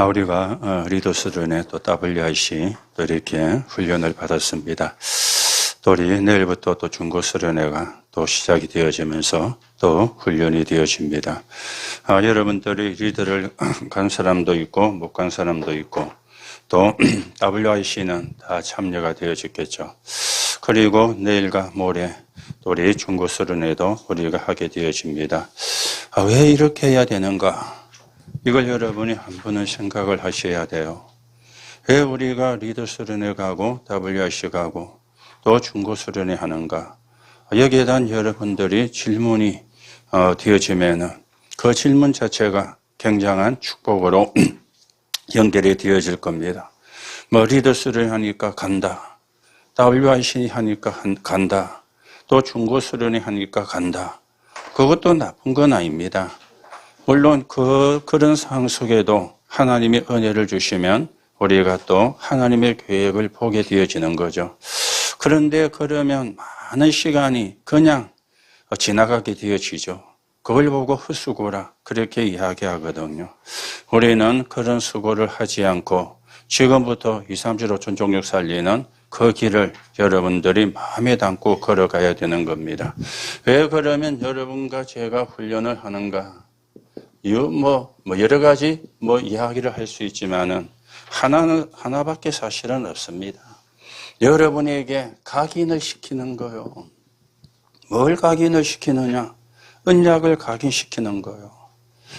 우리가 리더스론의 또 WIC 또 이렇게 훈련을 받았습니다. 또 우리 내일부터 또 중고수련회가 또 시작이 되어지면서 또 훈련이 되어집니다. 여러분들이 리더를 간 사람도 있고 못 간 사람도 있고 또 WIC는 다 참여가 되어졌겠죠. 그리고 내일과 모레 또 우리 중고수련회도 우리가 하게 되어집니다. 왜 이렇게 해야 되는가? 이걸 여러분이 한 번은 생각을 하셔야 돼요. 왜 우리가 리더수련회 가고 WIC 가고 또 중고수련회 하는가? 여기에 대한 여러분들이 질문이 되어지면은 그 질문 자체가 굉장한 축복으로 연결이 되어질 겁니다. 리더수련회 하니까 간다. WIC 하니까 간다. 또 중고수련회 하니까 간다. 그것도 나쁜 건 아닙니다. 물론 그런 상황 속에도 하나님이 은혜를 주시면 우리가 또 하나님의 계획을 보게 되어지는 거죠. 그런데 그러면 많은 시간이 그냥 지나가게 되어지죠. 그걸 보고 헛수고라 그렇게 이야기하거든요. 우리는 그런 수고를 하지 않고 지금부터 2, 3, 7, 5천 종족 살리는 그 길을 여러분들이 마음에 담고 걸어가야 되는 겁니다. 왜 그러면 여러분과 제가 훈련을 하는가? 여러 가지 이야기를 할 수 있지만은 하나밖에 사실은 없습니다. 여러분에게 각인을 시키는 거요. 뭘 각인을 시키느냐? 언약을 각인시키는 거요.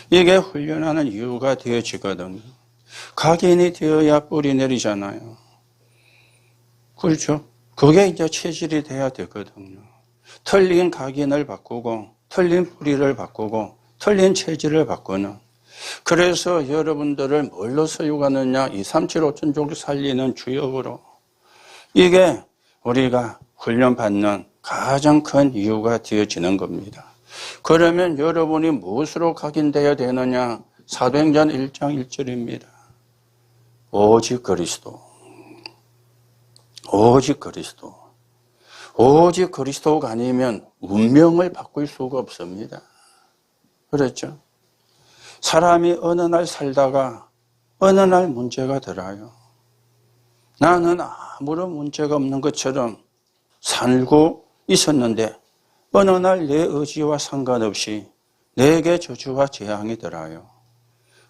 이게 훈련하는 이유가 되어지거든요. 각인이 되어야 뿌리 내리잖아요. 그렇죠? 그게 이제 체질이 돼야 되거든요. 틀린 각인을 바꾸고, 틀린 뿌리를 바꾸고, 틀린 체질을 바꾸는. 그래서 여러분들을 뭘로 소유하느냐? 2, 3, 7, 5천 족 살리는 주역으로. 이게 우리가 훈련받는 가장 큰 이유가 되어지는 겁니다. 그러면 여러분이 무엇으로 각인되어야 되느냐? 사도행전 1장 1절입니다. 오직 그리스도. 오직 그리스도. 오직 그리스도가 아니면 운명을 바꿀 수가 없습니다. 그렇죠? 사람이 어느 날 살다가 어느 날 문제가 들어요. 나는 아무런 문제가 없는 것처럼 살고 있었는데 어느 날 내 의지와 상관없이 내게 저주와 재앙이 들어요.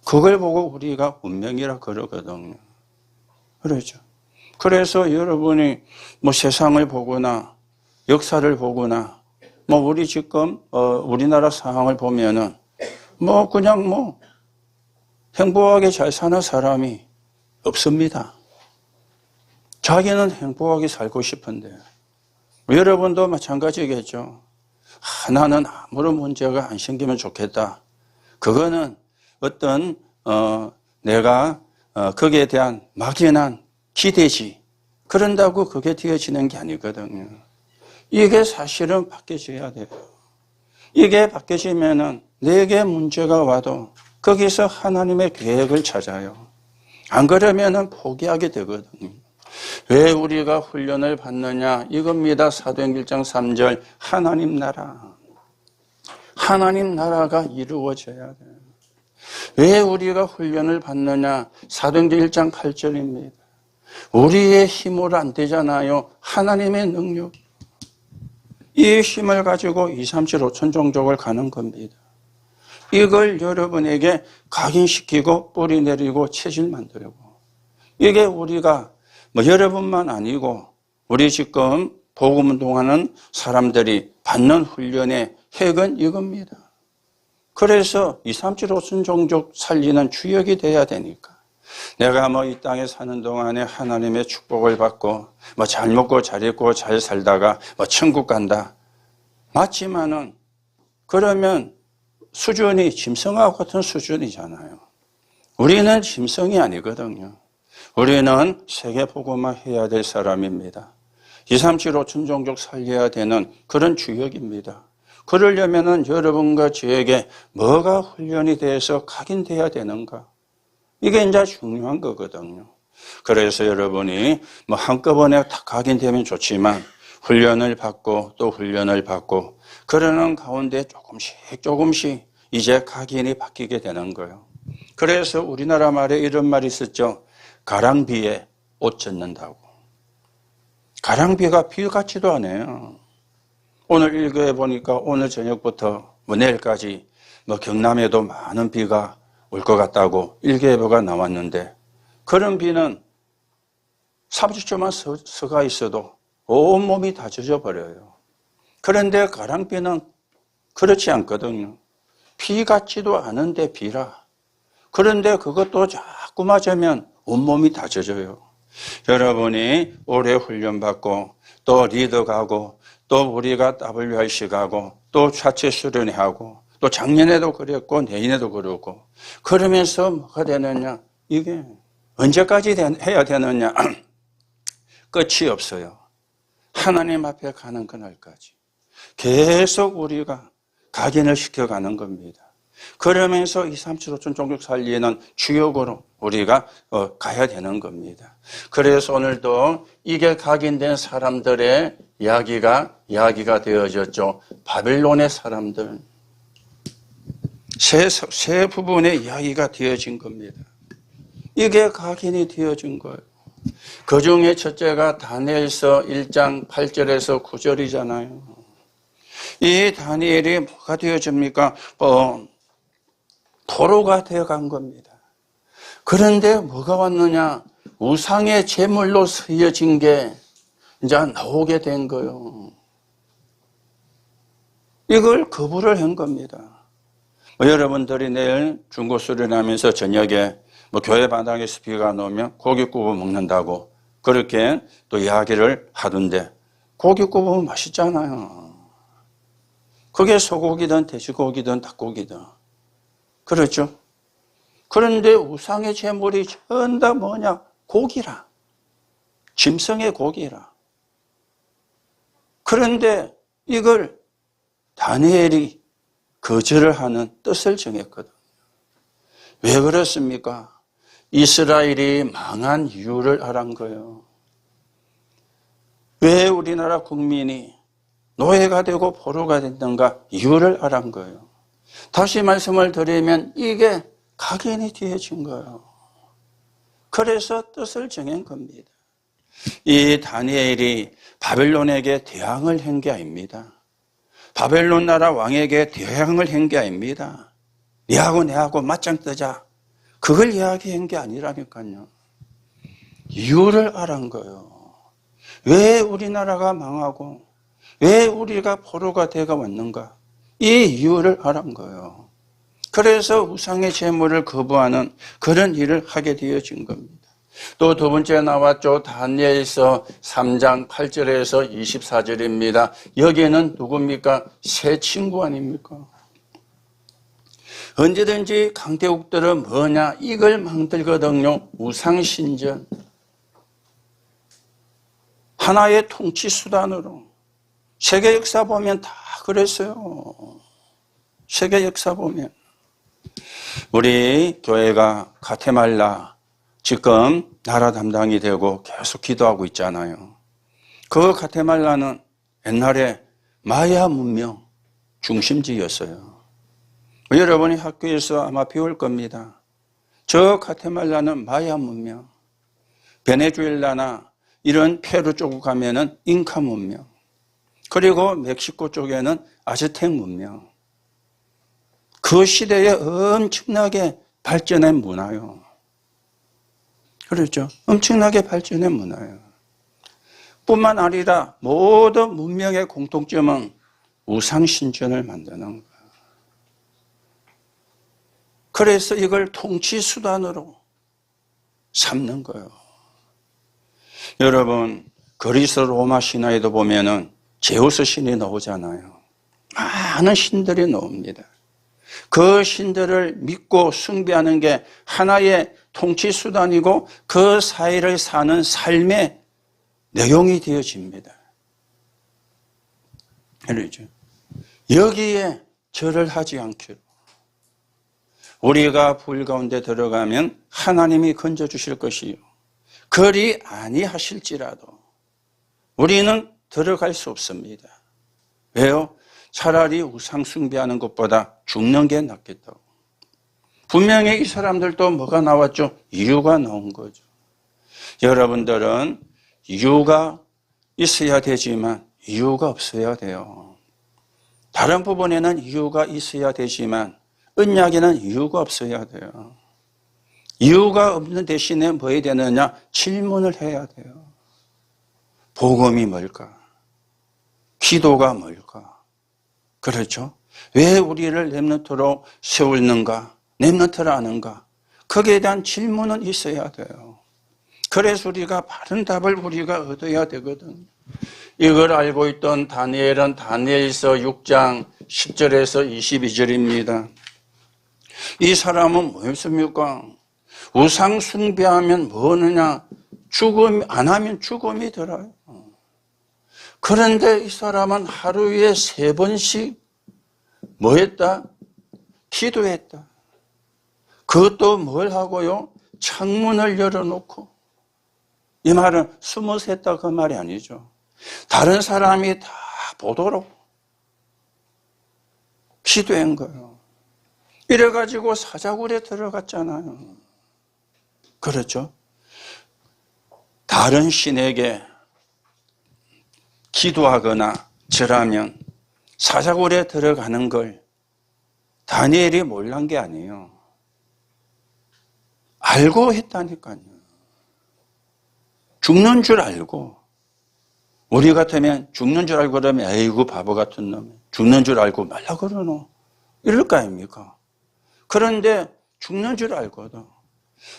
그걸 보고 우리가 운명이라 그러거든요. 그렇죠? 그래서 여러분이 세상을 보거나 역사를 보거나 우리 지금 우리나라 상황을 보면은 그냥 행복하게 잘 사는 사람이 없습니다. 자기는 행복하게 살고 싶은데 여러분도 마찬가지겠죠. 나는 아무런 문제가 안 생기면 좋겠다. 그거는 어떤 내가 거기에 대한 막연한 기대지. 그런다고 그게 되어지는 게 아니거든요. 이게 사실은 바뀌어져야 돼요. 이게 바뀌어지면은 내게 문제가 와도 거기서 하나님의 계획을 찾아요. 안 그러면은 포기하게 되거든요. 왜 우리가 훈련을 받느냐? 이겁니다. 사도행전 1장 3절. 하나님 나라. 하나님 나라가 이루어져야 돼요. 왜 우리가 훈련을 받느냐? 사도행전 1장 8절입니다. 우리의 힘으로 안 되잖아요. 하나님의 능력. 이 힘을 가지고 2, 3, 7, 5천 종족을 가는 겁니다. 이걸 여러분에게 각인시키고 뿌리 내리고 체질 만들고. 이게 우리가 여러분만 아니고 우리 지금 복음운동하는 사람들이 받는 훈련의 핵은 이겁니다. 그래서 2, 3, 7, 5천 종족 살리는 주역이 돼야 되니까. 내가 이 땅에 사는 동안에 하나님의 축복을 받고 잘 먹고 잘 입고 잘 살다가 천국 간다. 맞지만은 그러면 수준이 짐승하고 같은 수준이잖아요. 우리는 짐승이 아니거든요. 우리는 세계 복음화 해야 될 사람입니다. 2, 3, 7, 5천 종족 살려야 되는 그런 주역입니다. 그러려면은 여러분과 저에게 뭐가 훈련이 돼서 각인돼야 되는가? 이게 이제 중요한 거거든요. 그래서 여러분이 한꺼번에 다 각인되면 좋지만 훈련을 받고 또 훈련을 받고 그러는 가운데 조금씩 이제 각인이 바뀌게 되는 거예요. 그래서 우리나라 말에 이런 말이 있었죠. 가랑비에 옷 젖는다고. 가랑비가 비 같지도 않아요. 오늘 일기에 보니까 오늘 저녁부터 내일까지 경남에도 많은 비가 올 것 같다고 일기예보가 나왔는데, 그런 비는 30초만 서가 있어도 온몸이 다 젖어버려요. 그런데 가랑비는 그렇지 않거든요. 비 같지도 않은데 비라. 그런데 그것도 자꾸 맞으면 온몸이 다 젖어요. 여러분이 오래 훈련받고 또 리더 가고 또 우리가 WRC 가고 또 자체 수련회 하고 또 작년에도 그랬고 내년에도 그러고 그러면서 뭐가 되느냐? 이게 언제까지 해야 되느냐? 끝이 없어요. 하나님 앞에 가는 그날까지 계속 우리가 각인을 시켜가는 겁니다. 그러면서 2, 3, 7, 5천 종족 살리는 주역으로 우리가 가야 되는 겁니다. 그래서 오늘도 이게 각인된 사람들의 이야기가 되어졌죠. 바벨론의 사람들. 세 부분의 이야기가 되어진 겁니다. 이게 각인이 되어진 거예요. 그 중에 첫째가 다니엘서 1장 8절에서 9절이잖아요. 이 다니엘이 뭐가 되어집니까? 포로가 되어간 겁니다. 그런데 뭐가 왔느냐? 우상의 제물로 쓰여진 게 이제 나오게 된 거예요. 이걸 거부를 한 겁니다. 여러분들이 내일 중고 수련하면서 저녁에 교회 바닥에서 비가 오면 고기 구워 먹는다고 그렇게 또 이야기를 하던데, 고기 구워 먹으면 맛있잖아요. 그게 소고기든 돼지고기든 닭고기든. 그렇죠? 그런데 우상의 제물이 전다 뭐냐? 고기라. 짐승의 고기라. 그런데 이걸 다니엘이 거절을 하는 뜻을 정했거든요. 왜 그렇습니까? 이스라엘이 망한 이유를 알은 거예요. 왜 우리나라 국민이 노예가 되고 포로가 됐는가? 이유를 알은 거예요. 다시 말씀을 드리면 이게 각인이 되어진 거예요. 그래서 뜻을 정한 겁니다. 이 다니엘이 바벨론에게 대항을 한 게 아닙니다. 바벨론 나라 왕에게 대항을 한 게 아닙니다. 니하고 내하고 맞짱 뜨자. 그걸 이야기한 게 아니라니까요. 이유를 알은 거예요. 왜 우리나라가 망하고 왜 우리가 포로가 되어 왔는가? 이 이유를 알은 거예요. 그래서 우상의 제물을 거부하는 그런 일을 하게 되어진 겁니다. 또 두 번째 나왔죠. 다니엘서 3장 8절에서 24절입니다. 여기에는 누굽니까? 새 친구 아닙니까? 언제든지 강대국들은 뭐냐? 이걸 만들거든요. 우상신전. 하나의 통치 수단으로. 세계 역사 보면 다 그랬어요. 세계 역사 보면. 우리 교회가 가테말라 지금 나라 담당이 되고 계속 기도하고 있잖아요. 그 가테말라는 옛날에 마야 문명 중심지였어요. 여러분이 학교에서 아마 배울 겁니다. 저 가테말라는 마야 문명, 베네수엘라나 이런 페루 쪽으로 가면은 잉카 문명, 그리고 멕시코 쪽에는 아즈텍 문명. 그 시대에 엄청나게 발전한 문화요. 그렇죠? 엄청나게 발전한 문화예요. 뿐만 아니라 모든 문명의 공통점은 우상신전을 만드는 거예요. 그래서 이걸 통치 수단으로 삼는 거예요. 여러분, 그리스 로마 신화에도 보면은 제우스 신이 나오잖아요. 많은 신들이 나옵니다. 그 신들을 믿고 숭배하는 게 하나의 통치 수단이고 그 사이를 사는 삶의 내용이 되어집니다. 그렇죠? 여기에 절을 하지 않기로. 우리가 불 가운데 들어가면 하나님이 건져주실 것이요. 그리 아니하실지라도 우리는 들어갈 수 없습니다. 왜요? 차라리 우상 숭배하는 것보다 죽는 게 낫겠다고. 분명히 이 사람들도 뭐가 나왔죠? 이유가 나온 거죠. 여러분들은 이유가 있어야 되지만 이유가 없어야 돼요. 다른 부분에는 이유가 있어야 되지만 언약에는 이유가 없어야 돼요. 이유가 없는 대신에 뭐 해야 되느냐? 질문을 해야 돼요. 복음이 뭘까? 기도가 뭘까? 그렇죠? 왜 우리를 렘넌트로 세우는가? 렘넌트를 아는가? 거기에 대한 질문은 있어야 돼요. 그래서 우리가 바른 답을 우리가 얻어야 되거든. 이걸 알고 있던 다니엘은 다니엘서 6장 10절에서 22절입니다. 이 사람은 뭐였습니까? 우상 숭배하면 뭐느냐? 죽음, 안 하면 죽음이 들어요. 그런데 이 사람은 하루에 3번씩 뭐 했다? 기도했다. 그것도 뭘 하고요? 창문을 열어놓고. 이 말은 숨어서 했다 그 말이 아니죠. 다른 사람이 다 보도록 기도한 거예요. 이래가지고 사자굴에 들어갔잖아요. 그렇죠? 다른 신에게 기도하거나 절하면 사자굴에 들어가는 걸 다니엘이 몰란 게 아니에요. 알고 했다니까요. 죽는 줄 알고. 우리 같으면 죽는 줄 알고 그러면 에이구 바보 같은 놈. 죽는 줄 알고 말라 그러노. 이럴 거 아닙니까? 그런데 죽는 줄 알거든.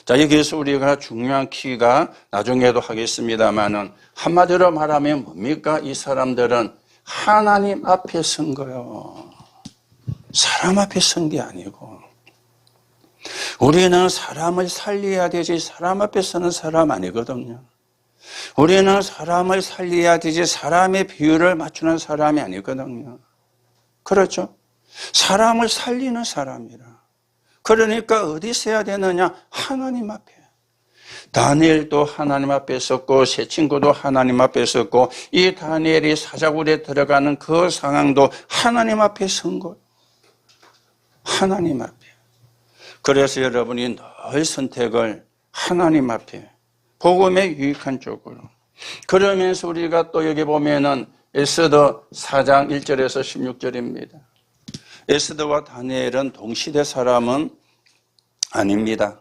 자, 여기에서 우리가 중요한 키가 나중에도 하겠습니다만은 한마디로 말하면 뭡니까? 이 사람들은 하나님 앞에 선 거예요. 사람 앞에 선 게 아니고. 우리는 사람을 살려야 되지 사람 앞에 서는 사람 아니거든요. 우리는 사람을 살려야 되지 사람의 비율을 맞추는 사람이 아니거든요. 그렇죠? 사람을 살리는 사람이라. 그러니까 어디 있어야 되느냐? 하나님 앞에. 다니엘도 하나님 앞에 섰고 세 친구도 하나님 앞에 섰고 이 다니엘이 사자굴에 들어가는 그 상황도 하나님 앞에 선 거예요. 하나님 앞에. 그래서 여러분이 늘 선택을 하나님 앞에 복음에 유익한 쪽으로. 그러면서 우리가 또 여기 보면은 에스더 4장 1절에서 16절입니다. 에스더와 다니엘은 동시대 사람은 아닙니다.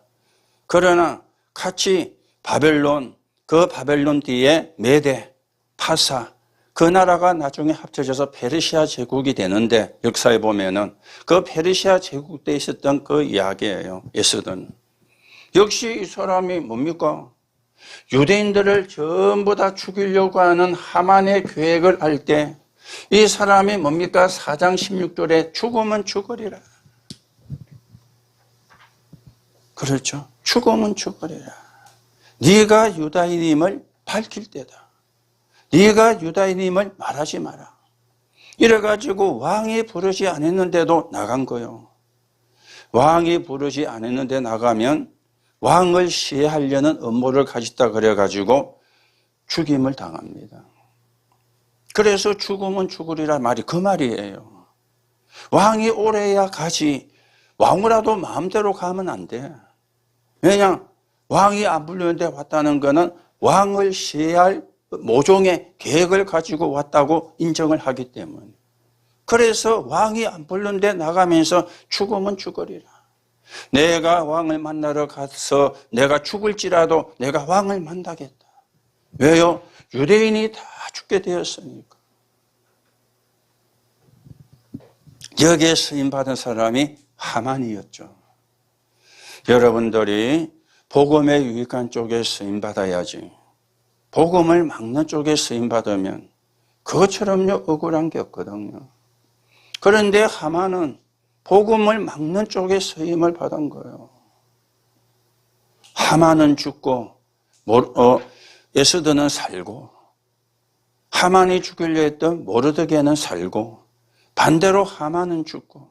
그러나 같이 바벨론, 그 바벨론 뒤에 메대, 파사, 그 나라가 나중에 합쳐져서 페르시아 제국이 되는데 역사에 보면은 그 페르시아 제국 때 있었던 그 이야기예요. 에스더는. 역시 이 사람이 뭡니까? 유대인들을 전부 다 죽이려고 하는 하만의 계획을 알 때 이 사람이 뭡니까? 4장 16절에 죽으면 죽으리라. 그렇죠? 죽으면 죽으리라. 네가 유다인임을 밝힐 때다. 네가 유다인임을 말하지 마라. 이래가지고 왕이 부르지 않았는데도 나간 거예요. 왕이 부르지 않았는데 나가면 왕을 시해하려는 음모를 가졌다 그래가지고 죽임을 당합니다. 그래서 죽으면 죽으리라 말이 그 말이에요. 왕이 오래야 가지 왕이라도 마음대로 가면 안 돼. 왜냐? 왕이 안 불렀는데 왔다는 거는 왕을 시해할 모종의 계획을 가지고 왔다고 인정을 하기 때문에. 그래서 왕이 안 불렀는데 나가면서 죽으면 죽으리라. 내가 왕을 만나러 가서 내가 죽을지라도 내가 왕을 만나겠다. 왜요? 유대인이 다 죽게 되었으니까. 여기에 쓰임받은 사람이 하만이었죠. 여러분들이 복음에 유익한 쪽에 쓰임받아야지. 복음을 막는 쪽에 쓰임받으면 그것처럼요 억울한 게 없거든요. 그런데 하만은 복음을 막는 쪽에 쓰임을 받은 거예요. 하만은 죽고 에스더는 살고 하만이 죽이려 했던 모르드게는 살고 반대로 하만은 죽고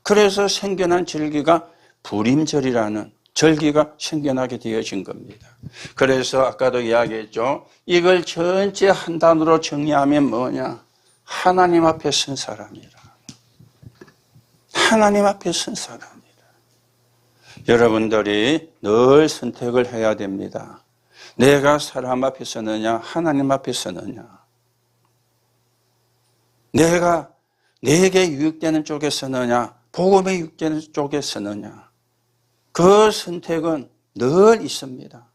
그래서 생겨난 절기가 부림절이라는 절기가 생겨나게 되어진 겁니다. 그래서 아까도 이야기했죠. 이걸 전체 한 단어로 정리하면 뭐냐? 하나님 앞에 선 사람이라. 하나님 앞에 선 사람이라. 여러분들이 늘 선택을 해야 됩니다. 내가 사람 앞에 서느냐, 하나님 앞에 서느냐. 내가 내게 유익되는 쪽에 서느냐, 복음에 유익되는 쪽에 서느냐. 그 선택은 늘 있습니다.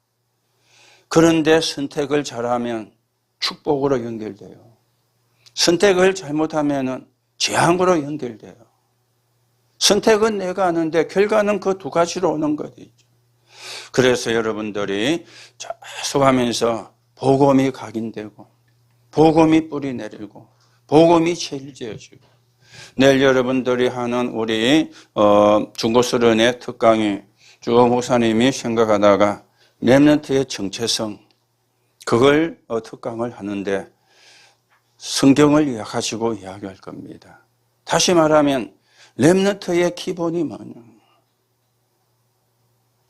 그런데 선택을 잘하면 축복으로 연결돼요. 선택을 잘못하면 재앙으로 연결돼요. 선택은 내가 하는데 결과는 그 두 가지로 오는 거죠. 그래서 여러분들이 계속하면서 복음이 각인되고 복음이 뿌리 내리고 복음이 체질되어지고 내일 여러분들이 하는 우리 중고수련회 특강이 주 목사님이 생각하다가 렘넌트의 정체성 그걸 특강을 하는데 성경을 가지고 이야기할 겁니다. 다시 말하면 렘넌트의 기본이 뭐냐?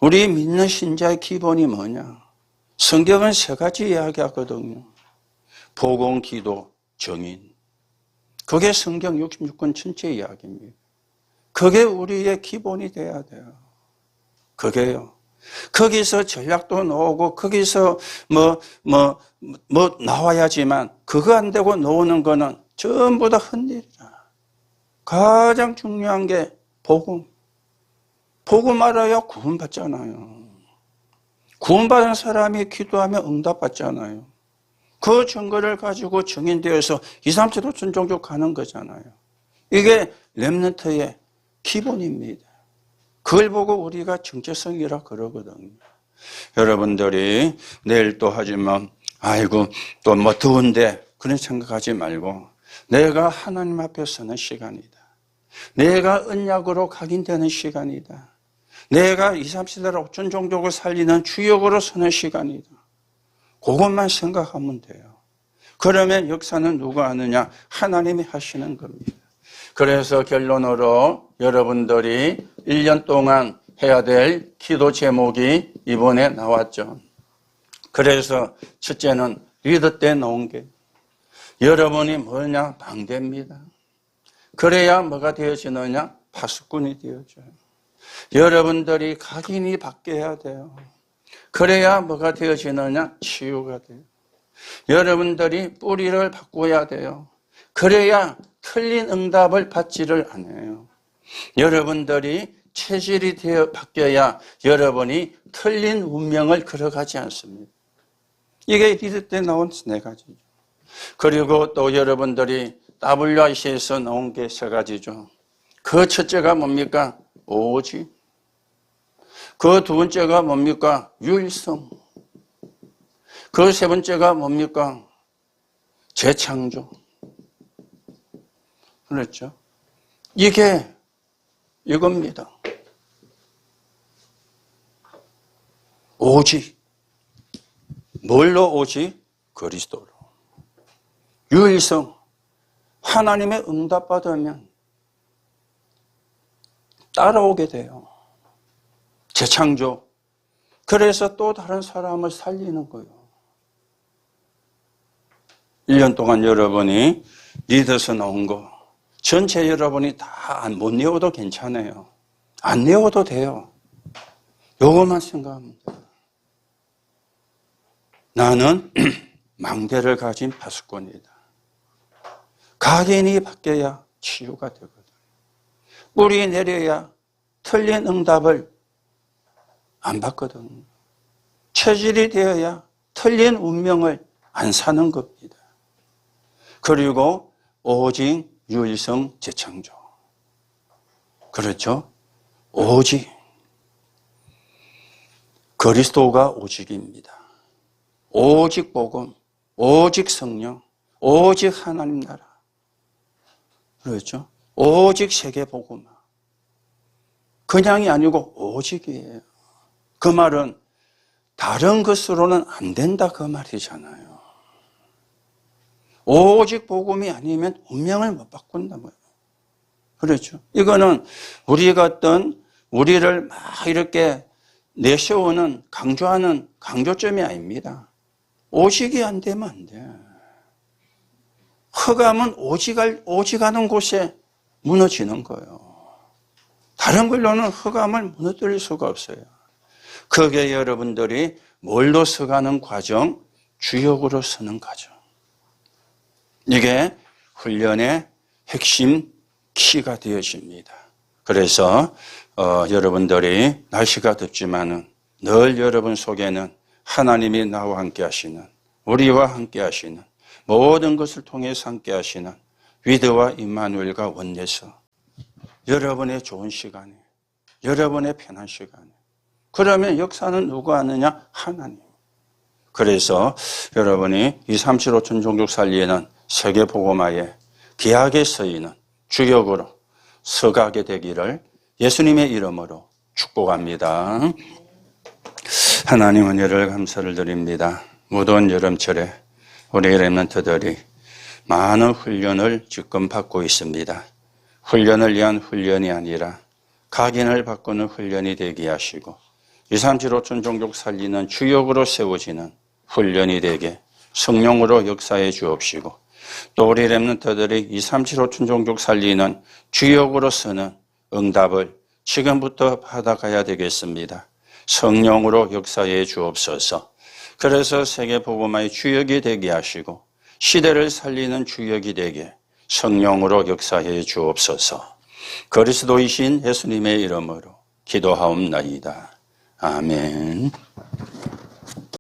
우리 믿는 신자의 기본이 뭐냐? 성경은 세 가지 이야기하거든요. 복음, 기도, 정인. 그게 성경 66권 전체 이야기입니다. 그게 우리의 기본이 돼야 돼요. 그게요. 거기서 전략도 나오고 거기서 나와야지만 그거 안 되고 나오는 거는 전부 다 헛일이라. 가장 중요한 게 복음. 복음 알아야 구원받잖아요. 구원받은 사람이 기도하면 응답받잖아요. 그 증거를 가지고 증인되어서 2, 3, 7, 5천 종족 가는 거잖아요. 이게 렘넌트의 기본입니다. 그걸 보고 우리가 정체성이라 그러거든요. 여러분들이 내일 또 하지만 아이고 또 뭐 더운데 그런 생각하지 말고 내가 하나님 앞에 서는 시간이다. 내가 언약으로 각인되는 시간이다. 내가 2, 3세대 5천 종족을 살리는 주역으로 서는 시간이다. 그것만 생각하면 돼요. 그러면 역사는 누가 하느냐? 하나님이 하시는 겁니다. 그래서 결론으로 여러분들이 1년 동안 해야 될 기도 제목이 이번에 나왔죠. 그래서 첫째는 리더 때 나온 게 여러분이 뭐냐? 망대입니다. 그래야 뭐가 되어지느냐? 파수꾼이 되어져요. 여러분들이 각인이 바뀌어야 돼요. 그래야 뭐가 되어지느냐? 치유가 돼요. 여러분들이 뿌리를 바꿔야 돼요. 그래야 틀린 응답을 받지를 않아요. 여러분들이 체질이 되어 바뀌어야 여러분이 틀린 운명을 걸어가지 않습니다. 이게 리더 때 나온 네 가지죠. 그리고 또 여러분들이 WIC에서 나온 게 세 가지죠. 그 첫째가 뭡니까? 오직. 그 두 번째가 뭡니까? 유일성. 그 세 번째가 뭡니까? 재창조. 그렇죠? 이게 이겁니다. 오직. 뭘로 오직? 그리스도로. 유일성. 하나님의 응답받으면 따라오게 돼요. 재창조. 그래서 또 다른 사람을 살리는 거예요. 1년 동안 여러분이 리더서 나온 거 전체 여러분이 다 못 내워도 괜찮아요. 안 내워도 돼요. 요것만 생각하면 돼요. 나는 망대를 가진 파수꾼이다. 각인이 바뀌어야 치유가 되거든. 뿌리 내려야 틀린 응답을 안 받거든. 체질이 되어야 틀린 운명을 안 사는 겁니다. 그리고 오직 유일성 재창조. 그렇죠? 오직. 그리스도가 오직입니다. 오직 복음, 오직 성령, 오직 하나님 나라. 그렇죠? 오직 세계 복음. 그냥이 아니고 오직이에요. 그 말은 다른 것으로는 안 된다 그 말이잖아요. 오직 복음이 아니면 운명을 못 바꾼단 말이에요. 그렇죠? 이거는 우리가 어떤 우리를 막 이렇게 내세우는 강조하는 강조점이 아닙니다. 오직이 안 되면 안 돼. 흑암은 오직하는 곳에 무너지는 거예요. 다른 걸로는 흑암을 무너뜨릴 수가 없어요. 그게 여러분들이 뭘로 서가는 과정? 주역으로 서는 과정. 이게 훈련의 핵심 키가 되어집니다. 그래서 여러분들이 날씨가 덥지만은 늘 여러분 속에는 하나님이 나와 함께 하시는, 우리와 함께 하시는, 모든 것을 통해서 함께 하시는 위드와 임마누엘과 원내서 여러분의 좋은 시간에, 여러분의 편한 시간에, 그러면 역사는 누가 하느냐? 하나님. 그래서 여러분이 237호천 종족 살리에는 세계복음화에 귀하게 쓰이는 주역으로 서가게 되기를 예수님의 이름으로 축복합니다. 하나님 은혜를 감사를 드립니다. 무더운 여름철에 우리 렘넌트들이 많은 훈련을 지금 받고 있습니다. 훈련을 위한 훈련이 아니라 각인을 바꾸는 훈련이 되게 하시고 237호천 종족 살리는 주역으로 세워지는 훈련이 되게 성령으로 역사해 주옵시고 또 우리 렘넌트들이 237호천 종족 살리는 주역으로 서는 응답을 지금부터 받아가야 되겠습니다. 성령으로 역사해 주옵소서. 그래서 세계복음화의 주역이 되게 하시고 시대를 살리는 주역이 되게 성령으로 역사해 주옵소서. 그리스도이신 예수님의 이름으로 기도하옵나이다. 아멘.